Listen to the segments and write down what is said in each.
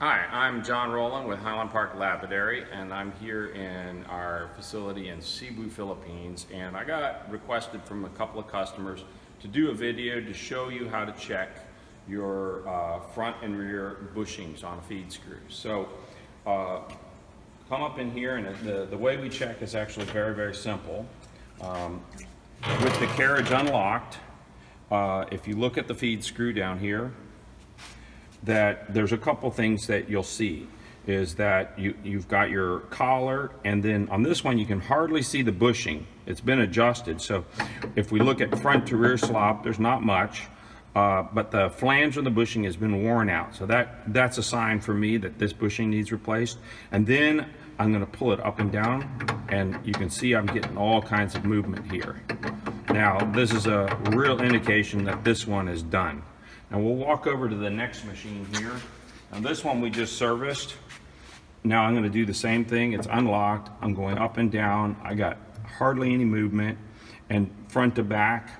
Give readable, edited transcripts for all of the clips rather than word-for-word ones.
Hi, I'm John Rowland with Highland Park Lapidary, and I'm here in our facility in Cebu, Philippines. And I got requested from a couple of customers to do a video to show you how to check your front and rear bushings on a feed screw. So come up in here, and the way we check is actually very, very simple. With the carriage unlocked, if you look at the feed screw down here, that there's a couple things that you'll see is that you've got your collar, and then on this one you can hardly see the bushing. It's been adjusted, so if we look at front to rear slop, there's not much, but the flange of the bushing has been worn out, so that's a sign for me that this bushing needs replaced. And then I'm going to pull it up and down, and you can see I'm getting all kinds of movement here. Now this is a real indication that this one is done. Now we'll walk over to the next machine here. Now this one we just serviced. Now I'm going to do the same thing. It's unlocked. I'm going up and down. I got hardly any movement, and front to back,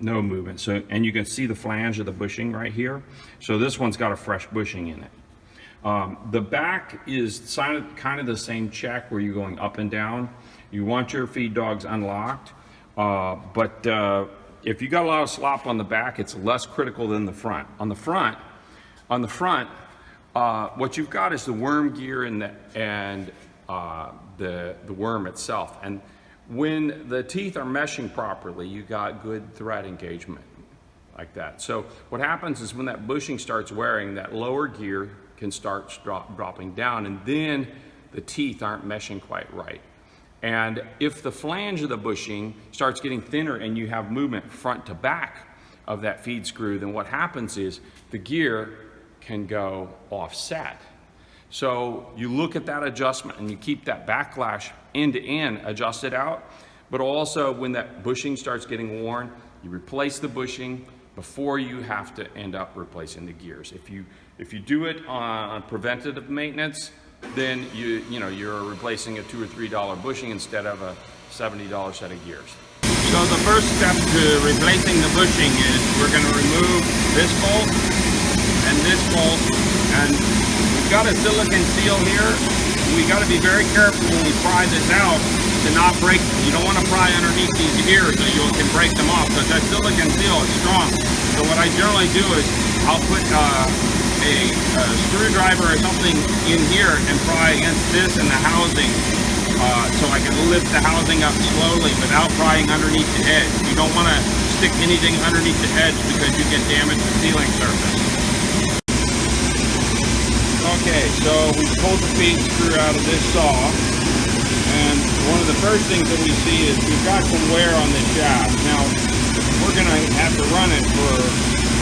no movement. So, and you can see the flange of the bushing right here. So this one's got a fresh bushing in it. The back is kind of the same check where you're going up and down. You want your feed dogs unlocked, if you got a lot of slop on the back, it's less critical than the front. On the front, what you've got is the worm gear and the worm itself. And when the teeth are meshing properly, you got good thread engagement like that. So what happens is when that bushing starts wearing, that lower gear can start dropping down, and then the teeth aren't meshing quite right. And if the flange of the bushing starts getting thinner and you have movement front to back of that feed screw, then what happens is the gear can go offset. So you look at that adjustment and you keep that backlash end to end adjusted out, but also when that bushing starts getting worn, you replace the bushing before you have to end up replacing the gears. If you do it on preventative maintenance, then you're replacing a $2 or $3 bushing instead of a $70 set of gears. So the first step to replacing the bushing is we're going to remove this bolt and this bolt, and we've got a silicone seal here. We got to be very careful when we pry this out to not break. You don't want to pry underneath these gears so you can break them off, because that silicone seal is strong. So what I generally do is I'll put a screwdriver or something in here and pry against this and the housing, so I can lift the housing up slowly without prying underneath the edge. You don't want to stick anything underneath the edge because you can damage the sealing surface. Okay, so we pulled the feed screw out of this saw, and one of the first things that we see is we've got some wear on this shaft. Now we're going to have to run it for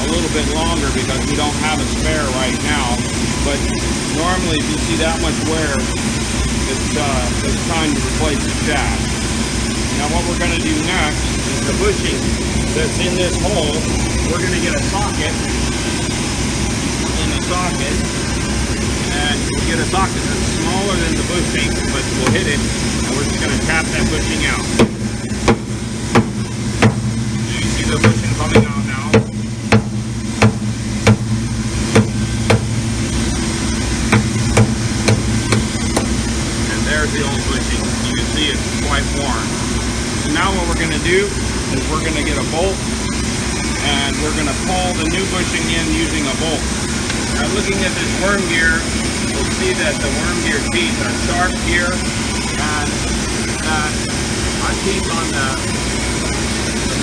a little bit longer because we don't have a spare right now, but normally if you see that much wear, it's time to replace the shaft. Now what we're going to do next is the bushing that's in this hole, we're going to get a socket in the socket, and we'll get a socket that's smaller than the bushing, but we'll hit it, and we're just going to tap that bushing out. You see the bushing coming out now. There's the old bushing. You can see it's quite worn. So now what we're going to do is we're going to get a bolt, and we're going to pull the new bushing in using a bolt. Now looking at this worm gear, you'll see that the worm gear teeth are sharp here, and our teeth on the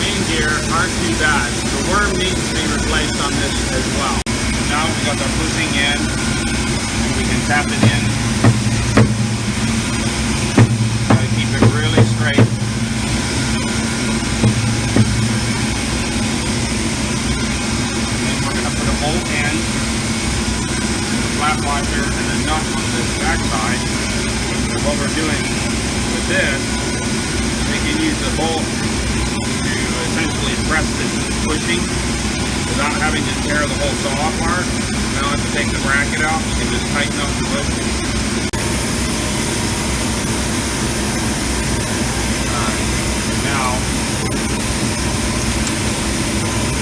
main gear aren't too bad. The worm needs to be replaced on this as well. Now we've got our bushing in, and we can tap it in. Really straight. Then we're going to put a bolt in, a flat washer, and a nut on this back side. And what we're doing with this, we can use the bolt to essentially press this bushing without having to tear the whole saw apart. We don't have to take the bracket out, we can just tighten up the bushing.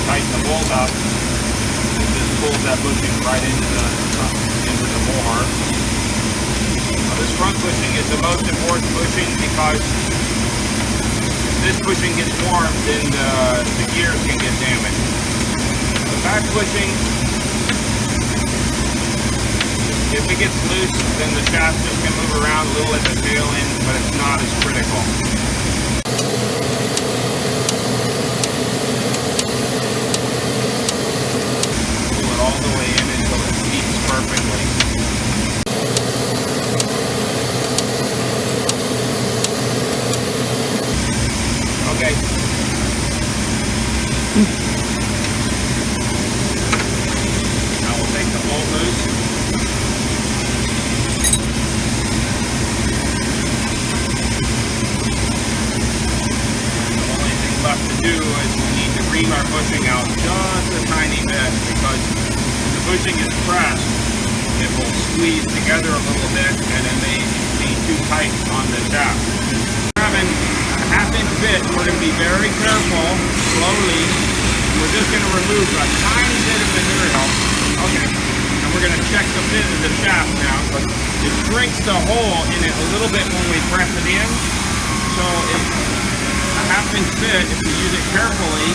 Tighten the bolt up, it just pulls that bushing right into the bolt. reinforce bushing, because if this bushing gets warm, then the gears can get damaged. The back bushing, if it gets loose, then the shaft just can move around a little at the tail end, but it's not as critical. Pull it all the way in until it seats perfectly. Okay. Now we'll take the bolt loose. Left to do is we need to ream our bushing out just a tiny bit, because if the bushing is pressed, it will squeeze together a little bit and it may be too tight on the shaft. Having a 1/2 inch bit, we're going to be very careful, slowly. We're just going to remove a tiny bit of material. Okay, and we're going to check the fit of the shaft now, but it shrinks the hole in it a little bit when we press it in, so it's 1/2 inch bit. If you use it carefully,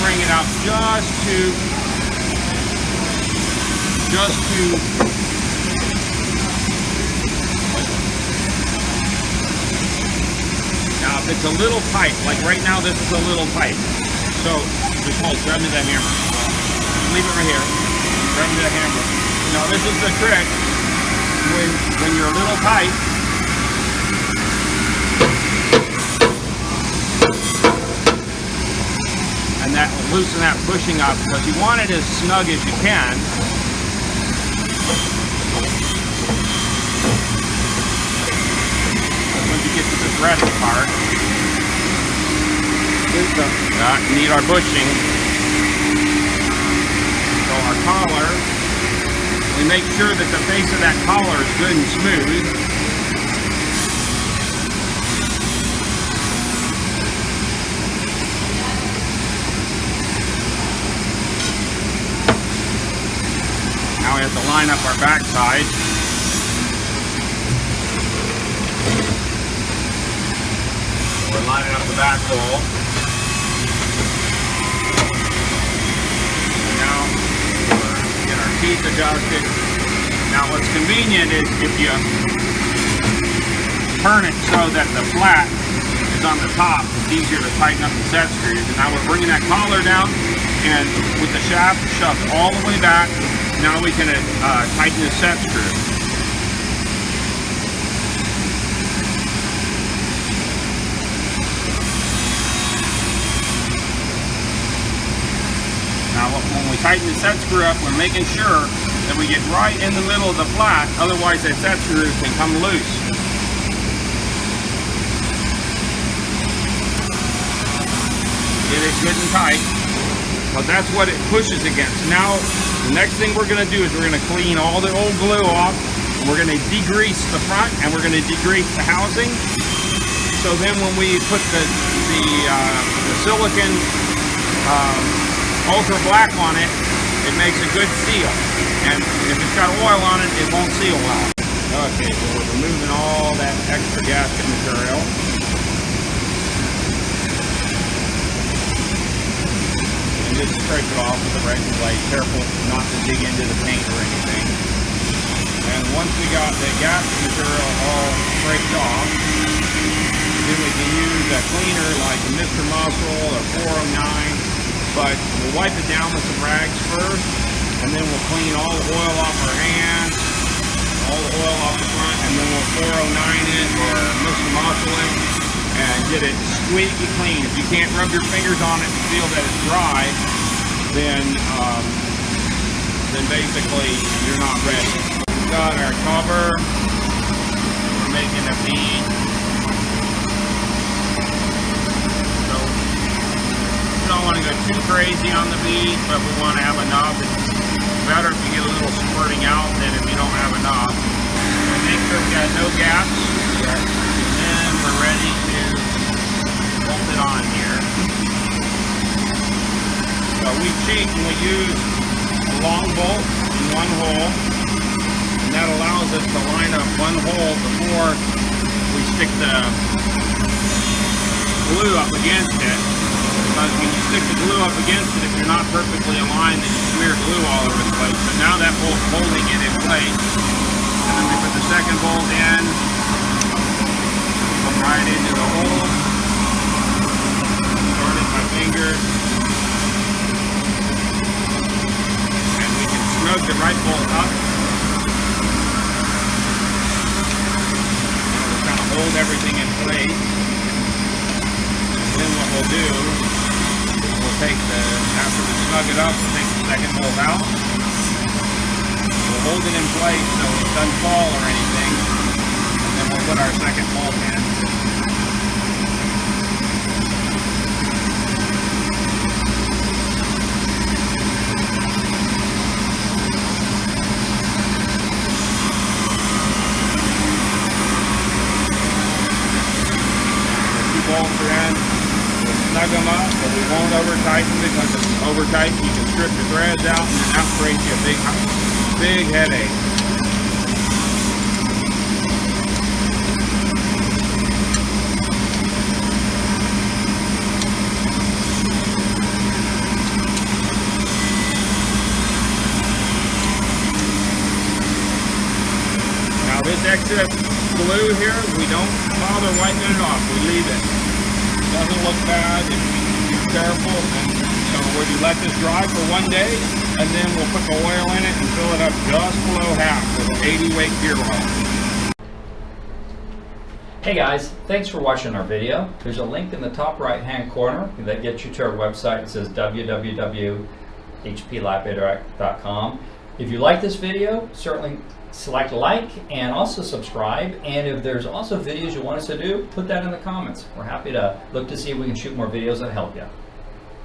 bring it out just to now if it's a little tight, like right now this is a little tight, so just grab me that hammer, leave it right here, grab me that hammer. Now this is the trick, when you're a little tight, and that will loosen that bushing up, because you want it as snug as you can. Once you get to the threaded part, you need our bushing. So our collar, we make sure that the face of that collar is good and smooth. Now we have to line up our backside. We're lining up the back hole. And now we're get our teeth adjusted. Now what's convenient is if you turn it so that the flat is on the top, it's easier to tighten up the set screws. And now we're bringing that collar down, and with the shaft shoved all the way back, now we can tighten the set screw. Now when we tighten the set screw up, we're making sure that we get right in the middle of the flat, otherwise that set screw can come loose. Get it good and tight, but that's what it pushes against. Now the next thing we're going to do is we're going to clean all the old glue off, and we're going to degrease the front, and we're going to degrease the housing. So then when we put the silicone ultra black on it, it makes a good seal. And if it's got oil on it, it won't seal well. Okay, so we're removing all that extra gasket material. Just scrape it off with a razor blade, careful not to dig into the paint or anything. And once we got the gasket material all scraped off, then we can use a cleaner like Mr. Muscle or 409, but we'll wipe it down with some rags first, and then we'll clean all the oil off our hands, all the oil off the front, and then we'll 409 it or Mr. Muscle it, and get it squeaky clean. If you can't rub your fingers on it and feel that it's dry, then basically you're not ready. We've got our cover. We're making a bead. So we don't want to go too crazy on the bead, but we want to have enough. It's better if you get a little squirting out than if you don't have enough. So make sure we got no gaps. And we're ready to bolt it on here. So we cheat and we use a long bolt in one hole, and that allows us to line up one hole before we stick the glue up against it, because when you stick the glue up against it, if you're not perfectly aligned, then you smear glue all over the place. But now that bolt's holding it in place. And then we put the second bolt in, put right into the hole, start it my finger, and we can snug the right bolt up. We'll kind of hold everything in place. Then what we'll do is we'll take after we snug it up, we'll take the second bolt out. We'll hold it in place so it doesn't fall or anything. And then we'll put our second bolt in. The 2 bolts are in. Snug them up, but we won't over tighten, because if you over tighten, you can strip your threads out, and that creates you a big headache. Now this excess glue here, we don't bother wiping it off, we leave it. Doesn't look bad if you're careful. And so we'll let this dry for 1 day, and then we'll put the oil in it and fill it up just below half with an 80 weight gear rod. Hey guys, thanks for watching our video. There's a link in the top right hand corner that gets you to our website. It says www.hplapidary.com. If you like this video, certainly select like and also subscribe. And if there's also videos you want us to do, put that in the comments. We're happy to look to see if we can shoot more videos that help you.